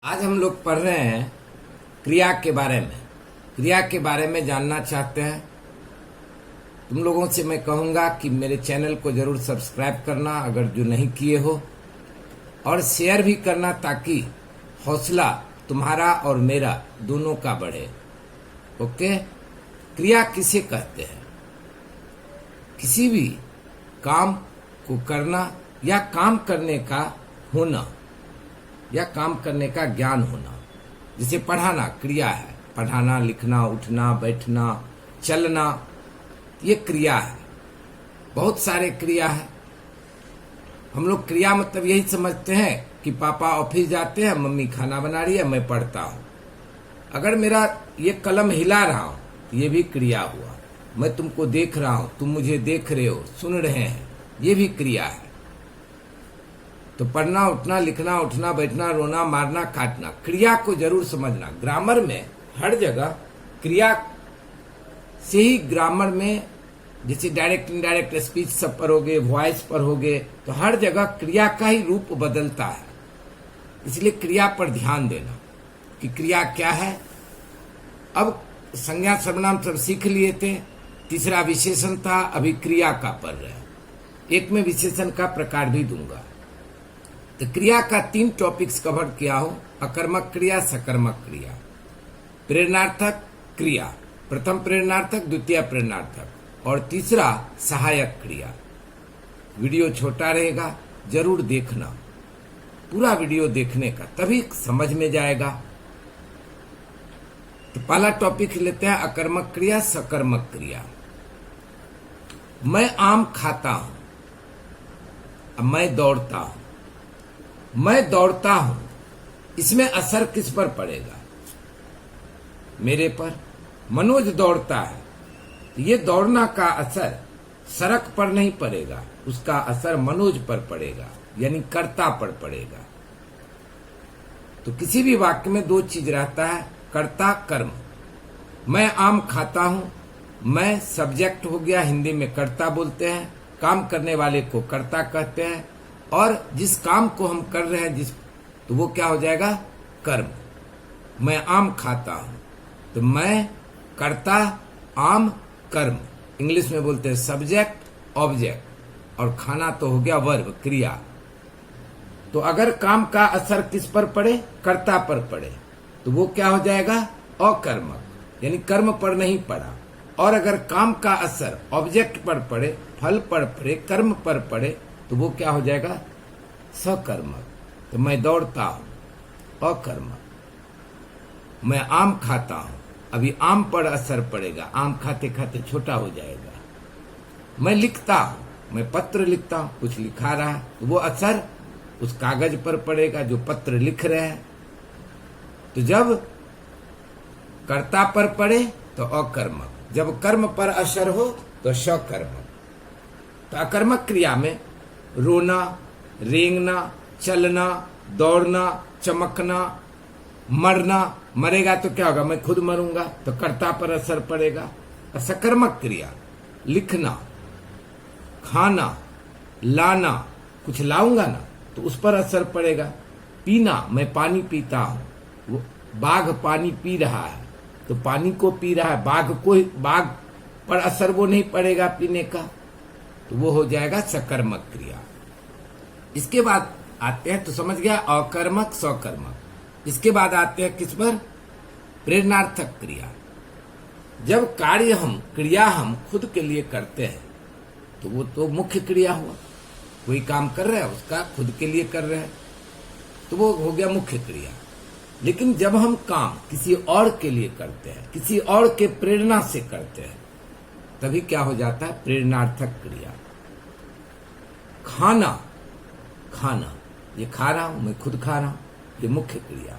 आज हम लोग पढ़ रहे हैं क्रिया के बारे में। क्रिया के बारे में जानना चाहते हैं तुम लोगों से मैं कहूंगा कि मेरे चैनल को जरूर सब्सक्राइब करना अगर जो नहीं किए हो, और शेयर भी करना ताकि हौसला तुम्हारा और मेरा दोनों का बढ़े। ओके। क्रिया किसे कहते हैं? किसी भी काम को करना या काम करने का होना या काम करने का ज्ञान होना। जैसे पढ़ाना क्रिया है, पढ़ाना, लिखना, उठना, बैठना, चलना, ये क्रिया है। बहुत सारे क्रिया है। हम लोग क्रिया मतलब यही समझते हैं कि पापा ऑफिस जाते हैं, मम्मी खाना बना रही है, मैं पढ़ता हूँ। अगर मेरा ये कलम हिला रहा हूँ ये भी क्रिया हुआ। मैं तुमको देख रहा हूँ, तुम मुझे देख रहे हो, सुन रहे हैं, ये भी क्रिया है। तो पढ़ना, उठना, लिखना, उठना, बैठना, रोना, मारना, काटना, क्रिया को जरूर समझना। ग्रामर में हर जगह क्रिया से ही, ग्रामर में जैसे डायरेक्ट इनडायरेक्ट स्पीच सब पर होगे, वॉइस पर होगे, तो हर जगह क्रिया का ही रूप बदलता है। इसलिए क्रिया पर ध्यान देना कि क्रिया क्या है। अब संज्ञा सर्वनाम सब सीख लिए थे, तीसरा विशेषण था, अभी क्रिया का पढ़ रहे हैं। एक में विशेषण का प्रकार भी दूंगा। तो क्रिया का 3 टॉपिक्स कवर किया हो। अकर्मक क्रिया, सकर्मक क्रिया, प्रेरणार्थक क्रिया, प्रथम प्रेरणार्थक, द्वितीय प्रेरणार्थक, और तीसरा सहायक क्रिया। वीडियो छोटा रहेगा, जरूर देखना, पूरा वीडियो देखने का, तभी समझ में जाएगा। तो पहला टॉपिक लेते हैं, अकर्मक क्रिया, सकर्मक क्रिया। मैं आम खाता हूं, अब मैं दौड़ता हूं। मैं दौड़ता हूं, इसमें असर किस पर पड़ेगा? मेरे पर। मनोज दौड़ता है, तो ये दौड़ना का असर सड़क पर नहीं पड़ेगा, उसका असर मनोज पर पड़ेगा, यानी कर्ता पर पड़ेगा। तो किसी भी वाक्य में 2 चीज रहता है, कर्ता, कर्म। मैं आम खाता हूं, मैं सब्जेक्ट हो गया, हिंदी में कर्ता बोलते हैं, काम करने वाले को कर्ता कहते हैं, और जिस काम को हम कर रहे हैं तो वो क्या हो जाएगा? कर्म। मैं आम खाता हूं, तो मैं कर्ता, आम, कर्म। इंग्लिश में बोलते हैं सब्जेक्ट, ऑब्जेक्ट, और खाना तो हो गया वर्ब, क्रिया। तो अगर काम का असर किस पर पड़े? कर्ता पर पड़े, तो वो क्या हो जाएगा? अकर्मक, यानी कर्म पर नहीं पड़ा। और अगर काम का असर ऑब्जेक्ट पर पड़े, फल पर पड़े, कर्म पर पड़े, तो वो क्या हो जाएगा? सकर्मक। तो मैं दौड़ता हूं, अकर्मक। मैं आम खाता हूं, अभी आम पर असर पड़ेगा, आम खाते खाते छोटा हो जाएगा। मैं लिखता हूं, मैं पत्र लिखता हूं, कुछ लिखा रहा है, तो वो असर उस कागज पर पड़ेगा जो पत्र लिख रहे हैं। तो जब कर्ता पर पड़े तो अकर्मक, जब कर्म पर असर हो तो सकर्मक। तो अकर्मक क्रिया में रोना, रेंगना, चलना, दौड़ना, चमकना, मरना, मरेगा तो क्या होगा? मैं खुद मरूंगा, तो कर्ता पर असर पड़ेगा। और सकर्मक क्रिया, लिखना, खाना, लाना, कुछ लाऊंगा ना, तो उस पर असर पड़ेगा। पीना, मैं पानी पीता हूं, वो बाघ पानी पी रहा है, तो पानी को पी रहा है, बाघ पर असर वो नहीं पड़ेगा पीने का, तो वो हो जाएगा सकर्मक क्रिया। इसके बाद आते हैं, तो समझ गया अकर्मक, सकर्मक। इसके बाद आते हैं किस पर? प्रेरणार्थक क्रिया। जब क्रिया हम खुद के लिए करते हैं तो वो तो मुख्य क्रिया हुआ। कोई काम कर रहे हैं, उसका खुद के लिए कर रहे हैं, तो वो हो गया मुख्य क्रिया। लेकिन जब हम काम किसी और के लिए करते हैं, किसी और के प्रेरणा से करते हैं, तभी क्या हो जाता है? प्रेरणार्थक क्रिया। खाना, ये खा रहा हूं, मैं खुद खा रहा हूं, ये मुख्य क्रिया।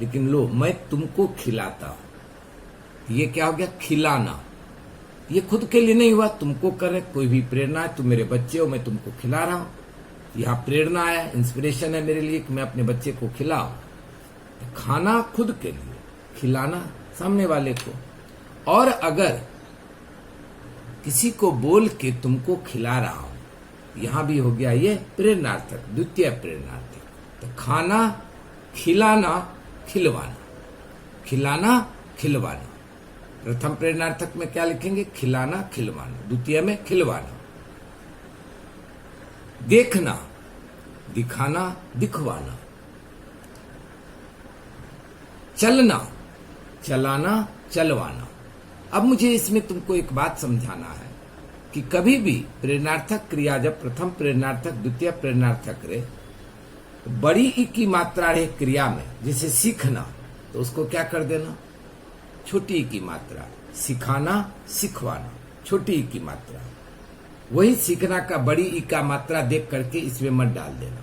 लेकिन लो, मैं तुमको खिलाता हूं, ये क्या हो गया? खिलाना। ये खुद के लिए नहीं हुआ, तुमको कर रहे, कोई भी प्रेरणा है, तुम मेरे बच्चे हो, मैं तुमको खिला रहा हूं। यहाँ प्रेरणा है, इंस्पिरेशन है मेरे लिए कि मैं अपने बच्चे को खिलाऊं। तो खाना खुद के लिए, खिलाना सामने वाले को। और अगर किसी को बोल के तुमको खिला रहा हूं, यहां भी हो गया ये प्रेरणार्थक, द्वितीय प्रेरणार्थक। तो खाना, खिलाना खिलवाना, खिलाना खिलवाना। प्रथम प्रेरणार्थक में क्या लिखेंगे? खिलाना खिलवाना। द्वितीय में खिलवाना। देखना, दिखाना दिखवाना। चलना, चलाना चलवाना। अब मुझे इसमें तुमको एक बात समझाना है कि कभी भी प्रेरणार्थक क्रिया जब प्रथम प्रेरणार्थक द्वितीय प्रेरणार्थक रहे, बड़ी ई की मात्रा रहे क्रिया में, जैसे सीखना, तो उसको क्या कर देना? छोटी ई की मात्रा। सिखाना सिखवाना, छोटी ई की मात्रा। वही सीखना का बड़ी ई का मात्रा देख करके इसमें मत डाल देना।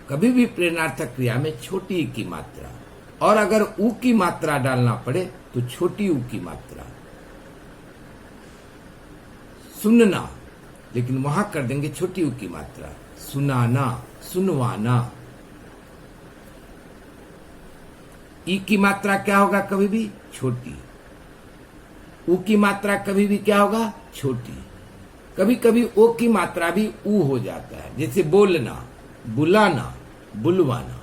कभी भी प्रेरणार्थक क्रिया में छोटी ई की मात्रा, और अगर ऊ की मात्रा डालना पड़े तो छोटी ऊ की मात्रा। सुनना, लेकिन वहां कर देंगे छोटी ऊ की मात्रा। सुनाना सुनवाना। ई की मात्रा क्या होगा? कभी भी छोटी। ऊ की मात्रा कभी भी क्या होगा? छोटी। कभी कभी ओ की मात्रा भी ऊ हो जाता है, जैसे बोलना, बुलाना, बुलवाना।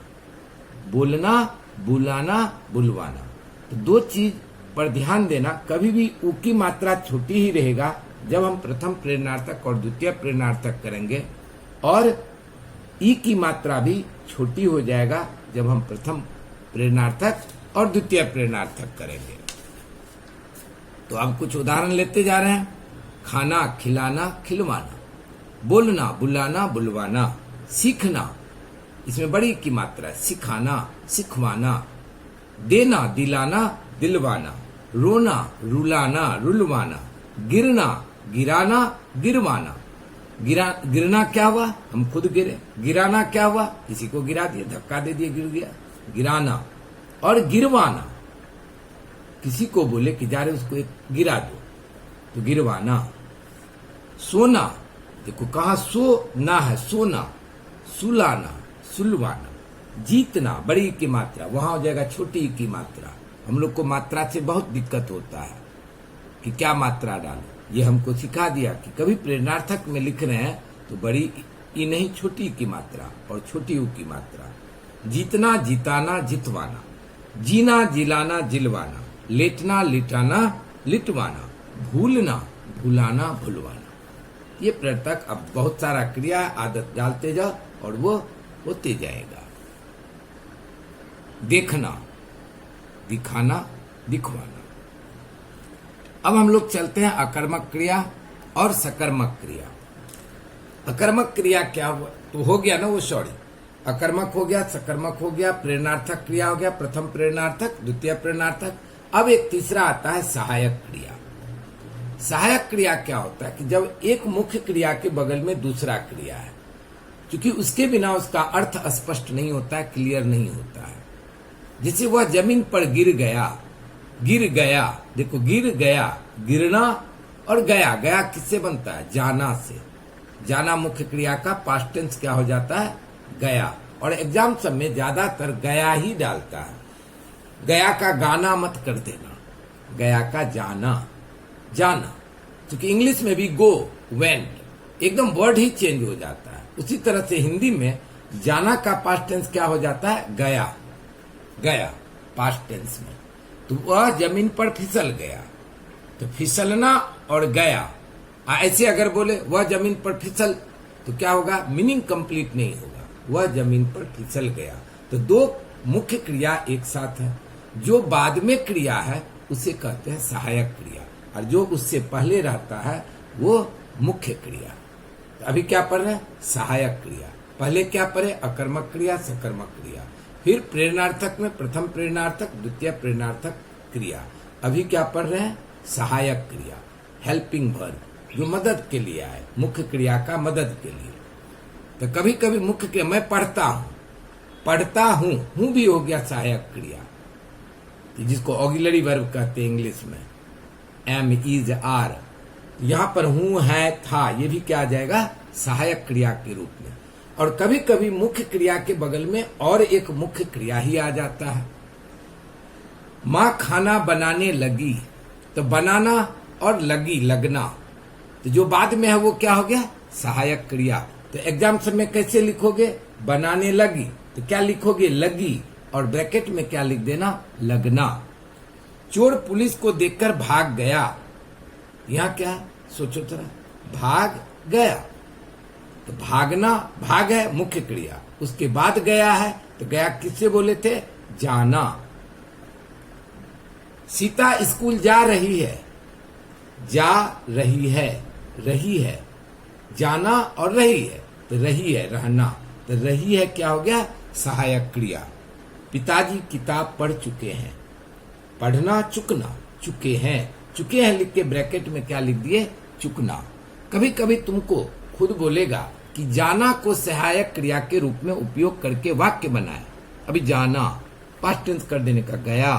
बोलना, बुलाना, बुलवाना। तो दो चीज पर ध्यान देना, कभी भी ऊ की मात्रा छोटी ही रहेगा जब हम प्रथम प्रेरणार्थक और द्वितीय प्रेरणार्थक करेंगे, और ई की मात्रा भी छोटी हो जाएगा जब हम प्रथम प्रेरणार्थक और द्वितीय प्रेरणार्थक करेंगे। तो अब कुछ उदाहरण लेते जा रहे हैं। खाना, खिलाना, खिलवाना। बोलना, बुलाना, बुलवाना। सीखना, इसमें बड़ी की मात्रा, सिखाना सिखवाना। देना, दिलाना, दिलवाना। रोना, रुलाना, रुलवाना। गिरना, गिराना, गिरवाना। गिरना क्या हुआ? हम खुद गिरे। गिराना क्या हुआ? किसी को गिरा दिया, धक्का दे दिया, गिर गया, गिराना। और गिरवाना, किसी को बोले कि जा रहे उसको एक गिरा दो, तो गिरवाना। सोना, देखो कहा सोना है, सोना। सुलाना, सुलवाना। जीतना, बड़ी की मात्रा, वहां हो जाएगा छोटी की मात्रा। हम लोग को मात्रा से बहुत दिक्कत होता है कि क्या मात्रा डालो। ये हमको सिखा दिया कि कभी प्रेरणार्थक में लिख रहे हैं तो बड़ी ई नहीं, छोटी की मात्रा और छोटी ऊ की मात्रा। जीतना, जिताना, जितवाना। जीना, जिलाना, जिलवाना। लेटना, लिटाना, लिटवाना। भूलना, भुलाना, भुलवाना। ये प्रेरणार्थक अब बहुत सारा क्रिया आदत डालते जाओ और वो होते जाएगा। देखना, दिखाना, दिखवाना। अब हम लोग चलते हैं अकर्मक क्रिया और सकर्मक क्रिया। अकर्मक क्रिया क्या हुआ? तो हो गया ना वो, सॉरी, अकर्मक हो गया, सकर्मक हो गया, प्रेरणार्थक क्रिया हो गया, प्रथम प्रेरणार्थक, द्वितीय प्रेरणार्थक। अब एक तीसरा आता है सहायक क्रिया। सहायक क्रिया क्या होता है कि जब एक मुख्य क्रिया के बगल में दूसरा क्रिया है, क्योंकि उसके बिना उसका अर्थ स्पष्ट नहीं होता है, क्लियर नहीं होता है। जैसे वह जमीन पर गिर गया, गिर गया, देखो गिर गया, गिरना और गया। गया किससे बनता है? जाना से। जाना मुख्य क्रिया का पास्ट टेंस क्या हो जाता है? गया। और एग्जाम सब में ज्यादातर गया ही डालता है। गया का गाना मत कर देना, गया का जाना, जाना। क्योंकि इंग्लिश में भी गो, वेंट, एकदम वर्ड ही चेंज हो जाता है। उसी तरह से हिंदी में जाना का पास्ट टेंस क्या हो जाता है? गया, गया पास्ट टेंस में। तो वह जमीन पर फिसल गया, तो फिसलना और गया। ऐसे अगर बोले वह जमीन पर फिसल, तो क्या होगा? मीनिंग कंप्लीट नहीं होगा। वह जमीन पर फिसल गया। तो दो मुख्य क्रिया एक साथ है। जो बाद में क्रिया है उसे कहते हैं सहायक क्रिया, और जो उससे पहले रहता है वो मुख्य क्रिया। तो अभी क्या पढ़ रहे हैं? सहायक क्रिया। पहले क्या पढ़े? अकर्मक क्रिया, सकर्मक क्रिया। फिर प्रेरणार्थक में प्रथम प्रेरणार्थक, द्वितीय प्रेरणार्थक क्रिया। अभी क्या पढ़ रहे हैं? सहायक क्रिया, हेल्पिंग वर्ब, जो मदद के लिए आए, मुख्य क्रिया का मदद के लिए। तो कभी कभी मुख्य क्रिया, मैं पढ़ता हूं, पढ़ता हूं भी हो गया सहायक क्रिया, जिसको ऑक्सिलरी वर्ब कहते हैं इंग्लिश में, एम, इज, आर। यहां पर हूं, है, था, ये भी क्या आ जाएगा? सहायक क्रिया के रूप में। और कभी कभी मुख्य क्रिया के बगल में और एक मुख्य क्रिया ही आ जाता है। मां खाना बनाने लगी, तो बनाना और लगी, लगना, तो जो बाद में है वो क्या हो गया? सहायक क्रिया। तो एग्जाम में कैसे लिखोगे? बनाने लगी, तो क्या लिखोगे? लगी। और ब्रैकेट में क्या लिख देना, लगना। चोर पुलिस को देखकर भाग गया। यहां क्या, सोचो जरा, भाग गया तो भागना, भाग है मुख्य क्रिया, उसके बाद गया है तो गया किससे बोले थे, जाना। सीता स्कूल जा रही है, जा रही है, जाना और रही है तो रही है रहना, तो रही है क्या हो गया, सहायक क्रिया। पिताजी किताब पढ़ चुके हैं, पढ़ना चुकना, चुके हैं लिख के ब्रैकेट में क्या लिख दिए, चुकना। कभी कभी तुमको खुद बोलेगा कि जाना को सहायक क्रिया के रूप में उपयोग करके वाक्य बनाए। अभी जाना पास्ट टेंस कर देने का, गया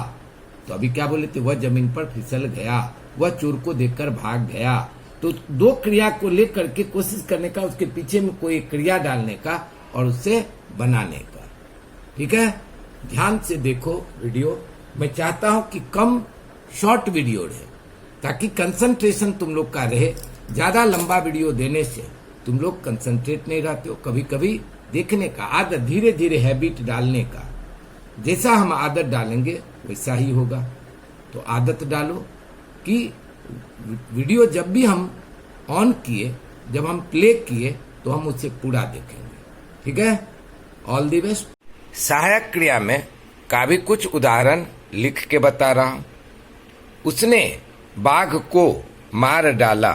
तो अभी क्या बोले थे, वह जमीन पर फिसल गया, वह चोर को देखकर भाग गया। तो दो क्रिया को लेकर के कोशिश करने का, उसके पीछे में कोई क्रिया डालने का और उसे बनाने का। ठीक है, ध्यान से देखो वीडियो। मैं चाहता हूं कि कम शॉर्ट वीडियो रहे ताकि कंसंट्रेशन तुम लोग का रहे। ज्यादा लंबा वीडियो देने से तुम लोग कंसंट्रेट नहीं रहते हो। कभी कभी देखने का आदत, धीरे धीरे हैबिट डालने का, जैसा हम आदत डालेंगे वैसा ही होगा। तो आदत डालो कि वीडियो जब भी हम ऑन किए, जब हम प्ले किए तो हम उसे पूरा देखेंगे। ठीक है, ऑल द बेस्ट। सहायक क्रिया में का भी कुछ उदाहरण लिख के बता रहा हूं। उसने बाघ को मार डाला,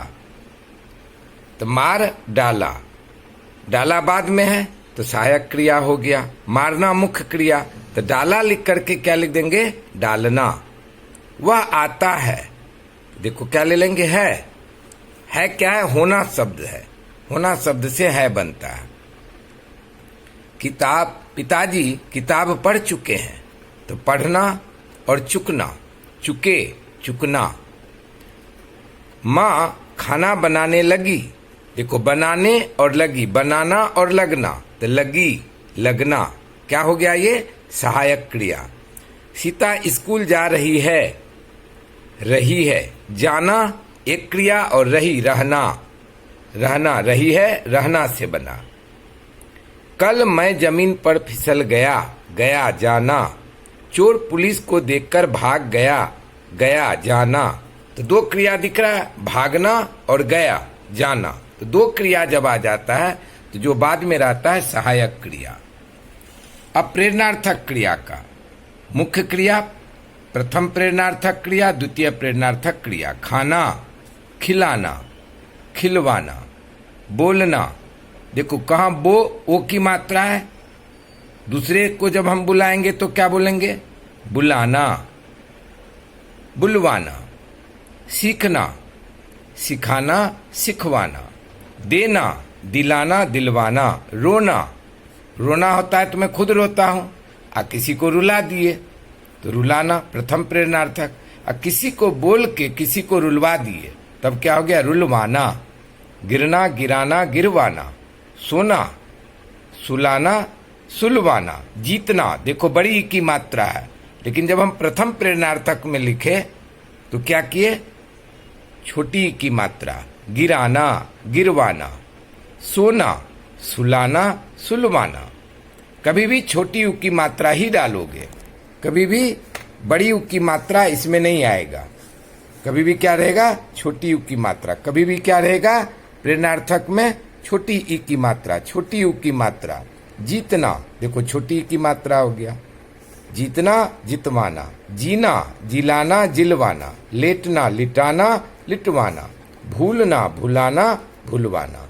तो मार डाला, डाला बाद में है तो सहायक क्रिया हो गया। मारना मुख्य क्रिया, तो डाला लिख करके क्या लिख देंगे, डालना। वह आता है, देखो क्या ले लेंगे, है क्या है, होना शब्द है, होना शब्द से है बनता है। किताब, पिताजी किताब पढ़ चुके हैं, तो पढ़ना और चुकना, चुके, चुकना। माँ खाना बनाने लगी, देखो बनाने और लगी, बनाना और लगना, तो लगी, लगना। क्या हो गया ये, सहायक क्रिया। सीता स्कूल जा रही है, जाना एक क्रिया और रही, रहना, रही है, रहना से बना। कल मैं जमीन पर फिसल गया, जाना। चोर पुलिस को देखकर भाग गया, जाना। तो दो क्रिया दिख रहा है, भागना और गया, जाना। तो दो क्रिया जब आ जाता है तो जो बाद में रहता है सहायक क्रिया। अब प्रेरणार्थक क्रिया का मुख्य क्रिया, प्रथम प्रेरणार्थक क्रिया, द्वितीय प्रेरणार्थक क्रिया। खाना, खिलाना, खिलवाना, बोलना। देखो कहाँ ओ की मात्रा है, दूसरे को जब हम बुलाएंगे तो क्या बोलेंगे, बुलाना, बुलवाना। सीखना, सिखाना, सिखवाना। देना, दिलाना, दिलवाना। रोना, रोना होता है तो मैं खुद रोता हूं, किसी को रुला दिए तो रुलाना, प्रथम प्रेरणार्थक। किसी को बोल के किसी को रुलवा दिए तब क्या हो गया, रुलवाना। गिरना, गिराना, गिरवाना। सोना, सुलाना, सुलवाना। जीतना, देखो बड़ी की मात्रा है, लेकिन जब हम प्रथम प्रेरणार्थक में लिखे तो क्या किए, छोटी की मात्रा। गिराना, गिरवाना। सोना, सुलाना, सुलवाना। कभी भी छोटी उ की मात्रा ही डालोगे, कभी भी बड़ी उ की मात्रा इसमें नहीं आएगा। कभी भी क्या रहेगा, छोटी उ की मात्रा। कभी भी क्या रहेगा, प्रेरणार्थक में छोटी ई की मात्रा, छोटी उ की मात्रा। जीतना, देखो छोटी ई की मात्रा हो गया। जीतना, जितवाना। जीना, जिलाना, जिलवाना। लेटना, लिटाना, लिटवाना। भूलना, भुलाना, भुलवाना।